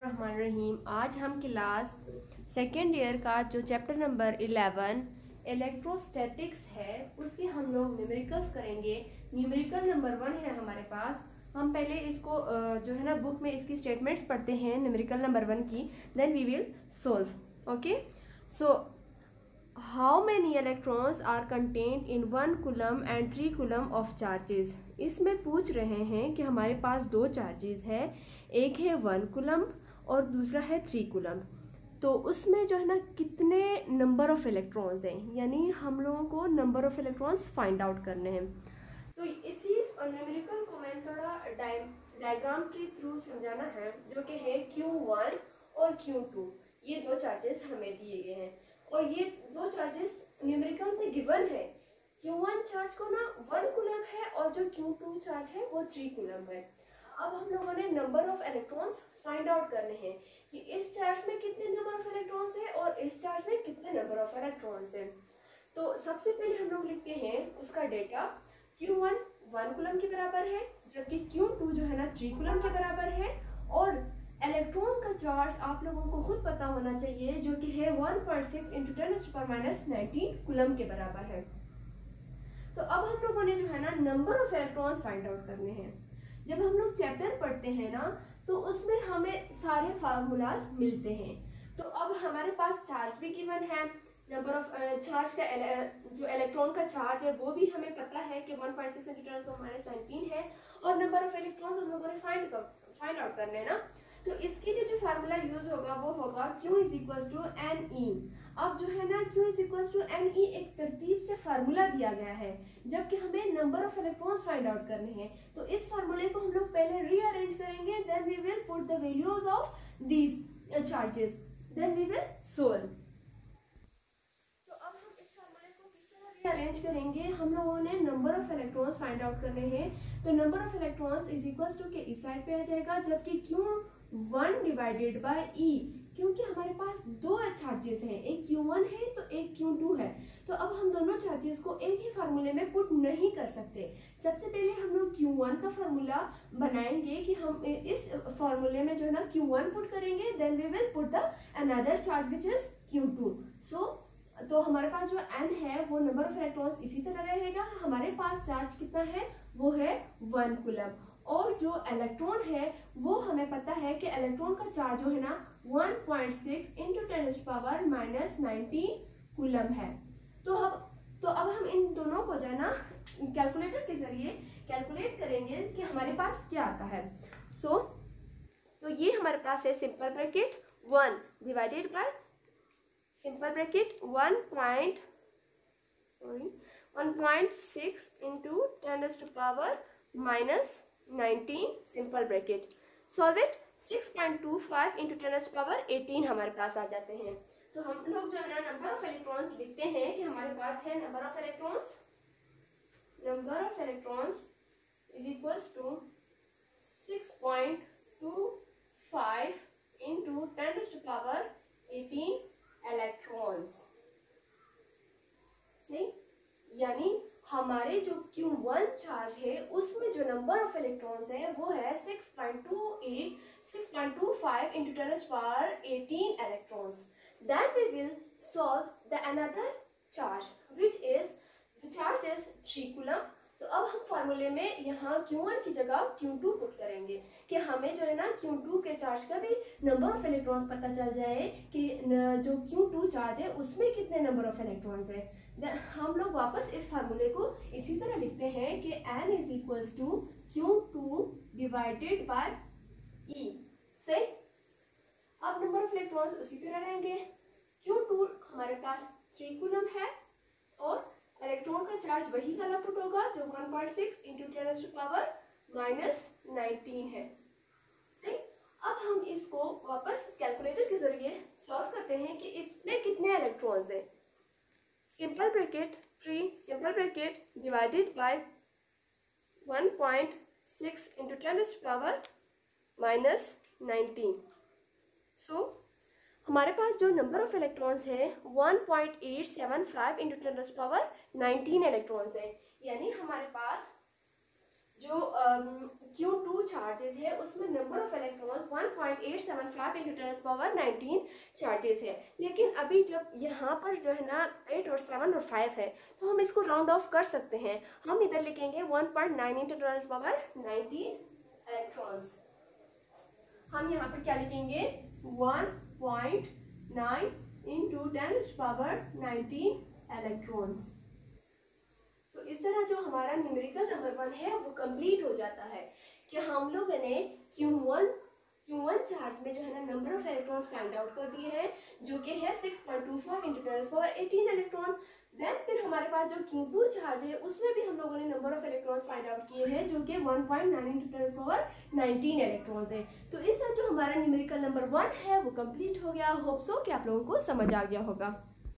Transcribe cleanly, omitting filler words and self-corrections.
रहमान रहीम। आज हम class second year का जो चैप्टर नंबर 11 इलेक्ट्रोस्टैटिक्स है उसके हम लोग न्यूमेरिकल्स करेंगे। न्यूमेरिकल नंबर 1 है हमारे पास। हम पहले इसको जो है ना बुक में इसकी स्टेटमेंट्स पढ़ते हैं न्यूमेरिकल नंबर 1 की, then we will solve. Okay, so how many electrons are contained in 1 coulomb and 3 coulomb of charges. इसमें पूछ रहे हैं कि हमारे पास दो चार्जेस है, एक है 1 कूलम और दूसरा है 3 कूलम। तो उसमें जो है ना कितने नंबर ऑफ इलेक्ट्रॉन्स हैं, यानी हम लोगों को number of electrons find out करने हैं। तो इसी न्यूमेरिकल को मैं थोड़ा डायग्राम के थ्रू समझाना है, जो कि है Q1 और Q2। ये दो चार्जेस हमें दिए गए हैं और ये दो चार्जेस न्यूमेरिकल में गिवन है। Q1 चार्ज को ना 1 कूलम है और जो Q2 चार्ज है वो 3 कूलम है। अब हम लोगों ने number of electrons find out करने हैं कि इस चार्ज में कितने नंबर ऑफ इलेक्ट्रॉन्स है और इस चार्ज में कितने नंबर ऑफ इलेक्ट्रॉन्स है। तो सबसे पहले हम लोग लिखते हैं उसका डेटा। Q1 1 कूलम के बराबर है, जबकि Q2 जो है ना 3 कूलम के बराबर है। और इलेक्ट्रॉन का चार्ज आप लोगों को खुद पता होना चाहिए, जो कि है 1.6 × 10⁻19 कूलम के बराबर है। तो अब हम लोगों ने जो है ना number of electrons find out करने हैं। जब हम लोग चैप्टर पढ़ते हैं ना तो उसमें हमें सारे फार्मूलाज मिलते हैं। तो अब हमारे पास चार्ज भी गिवन है, नंबर ऑफ चार्ज का जो इलेक्ट्रॉन का चार्ज है वो भी हमें पता है कि 1.6 × 10⁻19 है। और नंबर ऑफ इलेक्ट्रॉन्स हम लोगों ने फाइंड आउट करने हैं ना। तो इसके लिए जो फार्मूला यूज होगा वो होगा Q = Ne। अब जो है ना Q = Ne एक तरतीब से फार्मूला दिया गया है, जबकि हमें number of electrons find out करने हैं। तो इस फार्मूले को हम लोग पहले रीअरेंज करेंगे, then we will put the values of these charges, then we will solve. तो अब हम इस फार्मूले को किस तरह रीअरेंज करेंगे। हम लोगों ने number of electrons find out करने हैं, तो नंबर ऑफ इलेक्ट्रॉन्स = के इस साइड पे आ जाएगा, जबकि Q1 डिवाइडेड बाय E, क्योंकि हमारे पास दो चार्जेस हैं, एक Q1 है तो एक Q2 है। तो अब हम दोनों चार्जेस को एक ही फार्मूले में पुट नहीं कर सकते। सबसे पहले हम लोग Q1 का फार्मूला बनाएंगे कि हम इस फार्मूले में जो है ना Q1 पुट करेंगे, then we will put the another charge which is Q2। तो हमारे पास जो n है वो नंबर ऑफ इलेक्ट्रॉन्स इसी तरह रहेगा। हमारे पास चार्ज कितना है, वो है 1 कूलम। और जो इलेक्ट्रॉन है वो हमें पता है कि इलेक्ट्रॉन का चार्ज जो है ना 1.6 × 10⁻19 कूलम है। तो अब हम इन दोनों को जो है ना कैलकुलेटर के जरिए कैलकुलेट करेंगे कि हमारे पास क्या आता है। तो ये हमारे पास है simple bracket 1 divided by simple bracket 1.6 × 10⁻19 simple bracket. Solve it. 6.25 × 10⁻18 हमारे पास आ जाते हैं। तो हम लोग जो है ना नंबर ऑफ इलेक्ट्रॉन्स लिखते हैं कि हमारे पास है नंबर ऑफ इलेक्ट्रॉन्स = 6.25 × 10⁻18 इलेक्ट्रॉन्स। सही, यानी हमारे जो Q1 चार्ज है उसमें जो नंबर ऑफ इलेक्ट्रॉन्स है वो है 6.25 × 10⁻18 electrons. Then we will solve the another charge which is the charge is 3 coulomb. तो अब हम फार्मूले में यहाँ Q1 की जगह Q2 पुट करेंगे कि हमें जो है ना Q2 के चार्ज का भी नंबर ऑफ इलेक्ट्रॉन्स पता चल जाए कि जो Q2 चार्ज है उसमें कितने नंबर ऑफ इलेक्ट्रॉन्स है। हम लोग वापस इस फार्मूले को इसी तरह लिखते हैं कि N = Q2 divided by E। सही, अब नंबर ऑफ इलेक्ट्रॉन्स उसी तरह रहेंगे। Q2 हमारे पास 3 कूलम है और इलेक्ट्रॉन का चार्ज वही वाला पुट होगा जो 1.6 × 10⁻19 है। सही, अब हम इसको वापस कैलकुलेटर के जरिए सॉल्व करते हैं कि इसमें कितने इलेक्ट्रॉन्स हैं। Simple bracket 3 simple bracket divided by 1.6 × 10⁻19। हमारे पास जो नंबर ऑफ इलेक्ट्रॉन्स है 1.875 × 10⁻19 इलेक्ट्रॉन्स है, यानी हमारे पास जो Q2 चार्जेस है उसमें number of electrons 1.875 into 10⁻19 charges है। लेकिन अभी जब यहाँ पर जो है ना 8 और 7 और 5 है तो हम इसको राउंड ऑफ कर सकते हैं। हम इधर लिखेंगे 1.9 into 10⁻19 इलेक्ट्रॉन्स। हम यहाँ पर क्या लिखेंगे 1.9 into 10⁻19 इलेक्ट्रॉन्स। तो इस तरह जो हमारा न्यूमेरिकल नंबर 1 है वो कंप्लीट हो जाता है कि हम लोगों ने Q1 चार्ज में जो है ना number of electrons find out कर दिए हैं जो कि है 6.25 into 10⁻18 इलेक्ट्रॉन। देन फिर हमारे पास जो Q2 चार्ज है उसमें भी हम लोगों ने number of electrons find out किए हैं जो कि 1.9 into 10⁻19 इलेक्ट्रॉन्स है। तो इस तरह जो हमारा न्यूमेरिकल नंबर 1 है वो कंप्लीट हो गया। होप सो कि आप लोगों को समझ आ गया होगा।